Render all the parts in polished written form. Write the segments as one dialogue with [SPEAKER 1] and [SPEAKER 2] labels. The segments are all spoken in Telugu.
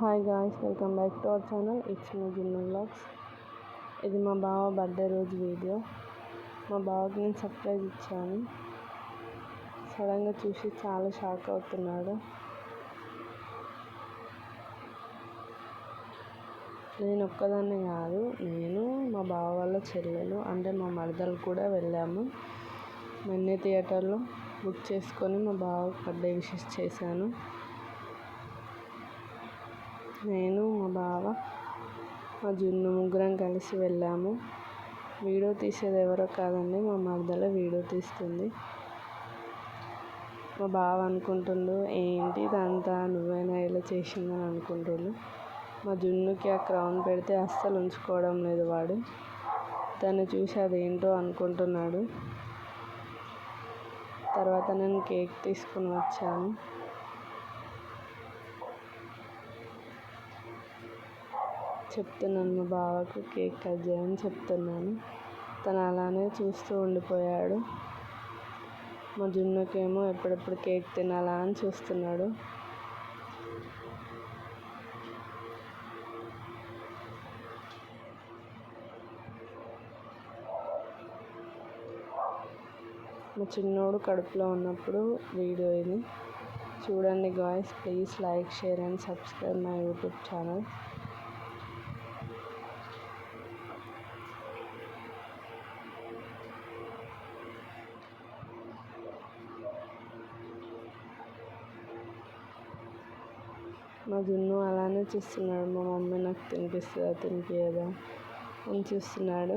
[SPEAKER 1] Hi guys, welcome back to our channel. It's me జున్ను వ్లాగ్స్. ఇది మా బావ బర్త్డే రోజు వీడియో. మా బావకి నేను సర్ప్రైజ్ ఇచ్చాను. సడన్గా చూసి చాలా షాక్ అవుతున్నాడు. నేను ఒక్కదాన్నే కాదు, నేను మా బావ వాళ్ళ చెల్లెలు అంటే మా మరదలు కూడా వెళ్ళాము. మెన్నీ థియేటర్లో బుక్ చేసుకొని మా బావకి బర్త్డే విషెస్ చేశాను. నేను, మా బావ, మా జున్ను ముగ్గురం కలిసి వెళ్ళాము. వీడియో తీసేది ఎవరో కాదండి, మా మరదలే వీడియో తీస్తుంది. మా బావ అనుకుంటుండు, ఏంటి ఇదంతా నువ్వైనా ఇలా చేసిందని అనుకుంటుండు. మా జున్నుకి ఆ క్రౌన్ పెడితే అస్సలు ఉంచుకోవడం లేదు వాడు. దాన్ని చూసి అదేంటో అనుకుంటున్నాడు. తర్వాత నేను కేక్ తీసుకుని వచ్చాను. చెప్తున్నాను మా బావకు కేక్ కట్ చేయని చెప్తున్నాను. తను అలానే చూస్తూ ఉండిపోయాడు. మా జున్నుకేమో ఎప్పుడెప్పుడు కేక్ తినాలా అని చూస్తున్నాడు. మా చిన్నోడు కడుపులో ఉన్నప్పుడు వీడియో ఇది. చూడండి guys, please like, share and subscribe my YouTube channel. మా జున్ను అలానే చూస్తున్నాడు. మా మమ్మీ నాకు తినిపిస్తుందా తినిపించదా అని చూస్తున్నాడు.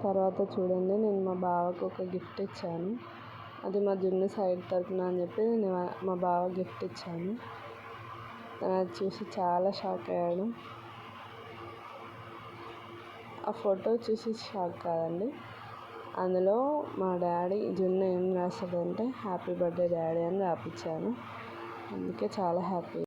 [SPEAKER 1] తర్వాత చూడండి, నేను మా బావకు ఒక గిఫ్ట్ ఇచ్చాను. అది మా జున్ను సైడ్ తరపున అని చెప్పి నేను మా బావ గిఫ్ట్ ఇచ్చాను. తను అది చూసి చాలా షాక్ అయ్యాడు. ఆ ఫోటో చూసి షాక్ కాదండి, అందులో మా డాడీ జున్ను ఏం రాశాడంటే హ్యాపీ బర్త్డే డాడీ అని రాపించాను. అందుకే చాలా హ్యాపీ.